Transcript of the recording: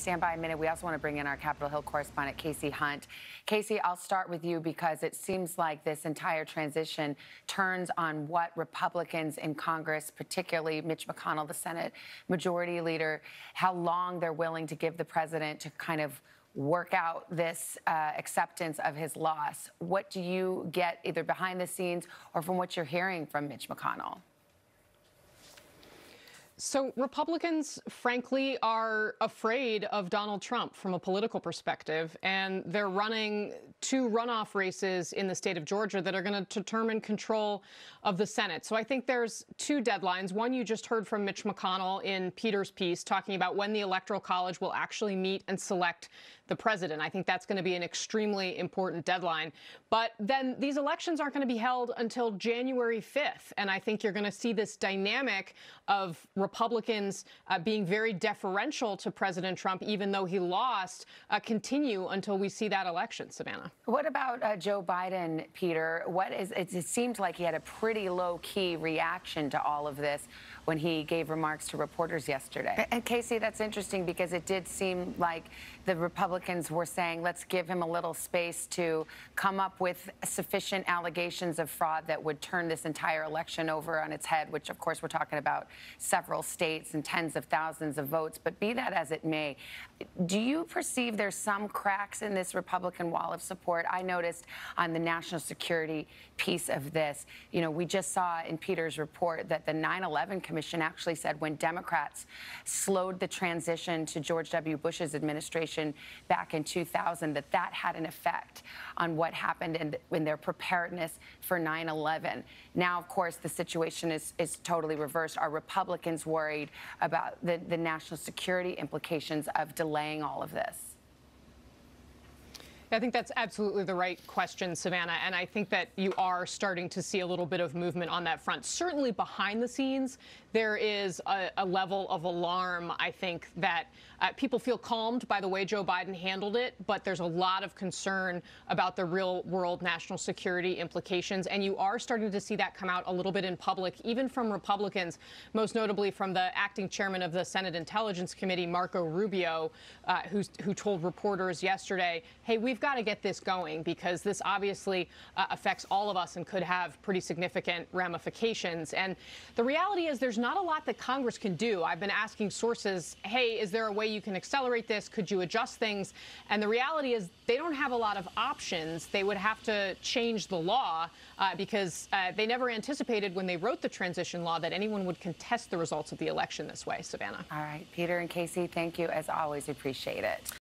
Stand by a minute. We also want to bring in our Capitol Hill correspondent, Kasie Hunt. Kasie, I'll start with you because it seems like this entire transition turns on what Republicans in Congress, particularly Mitch McConnell, the Senate Majority Leader, how long they're willing to give the president to kind of work out this acceptance of his loss. What do you get either behind the scenes or from what you're hearing from Mitch McConnell? So Republicans, frankly, are afraid of Donald Trump from a political perspective, and they're running two runoff races in the state of Georgia that are going to determine control of the Senate. So I think there's two deadlines. One, you just heard from Mitch McConnell in Peter's piece talking about when the Electoral College will actually meet and select the president. I think that's going to be an extremely important deadline. But then these elections aren't going to be held until January 5th. And I think you're going to see this dynamic of Republicans being very deferential to President Trump, even though he lost, continue until we see that election, Savannah. What about Joe Biden, Peter? It seemed like he had a pretty low-key reaction to all of this when he gave remarks to reporters yesterday. And Kasie, that's interesting because it did seem like the Republicans were saying, let's give him a little space to come up with sufficient allegations of fraud that would turn this entire election over on its head, which, of course, we're talking about several states and tens of thousands of votes. But be that as it may, do you perceive there's some cracks in this Republican wall of support? I noticed on the national security piece of this, we just saw in Peter's report that the 9/11 Commission actually said when Democrats slowed the transition to George W. Bush's administration back in 2000, that had an effect on what happened in their preparedness for 9/11. Now, of course, the situation is totally reversed. Are Republicans worried about the national security implications of delaying all of this? I think that's absolutely the right question, Savannah, and I think that you are starting to see a little bit of movement on that front. Certainly behind the scenes, there is a level of alarm, I think, that people feel calmed by the way Joe Biden handled it, but there's a lot of concern about the real-world national security implications, and you are starting to see that come out a little bit in public, even from Republicans, most notably from the acting chairman of the Senate Intelligence Committee, Marco Rubio, who told reporters yesterday, hey, we've got to get this going because this obviously affects all of us and could have pretty significant ramifications. And the reality is there's not a lot that Congress can do. I've been asking sources, hey, is there a way you can accelerate this? Could you adjust things? And the reality is they don't have a lot of options. They would have to change the law because they never anticipated when they wrote the transition law that anyone would contest the results of the election this way. Savannah. All right, Peter and Kasie, thank you as always. Appreciate it.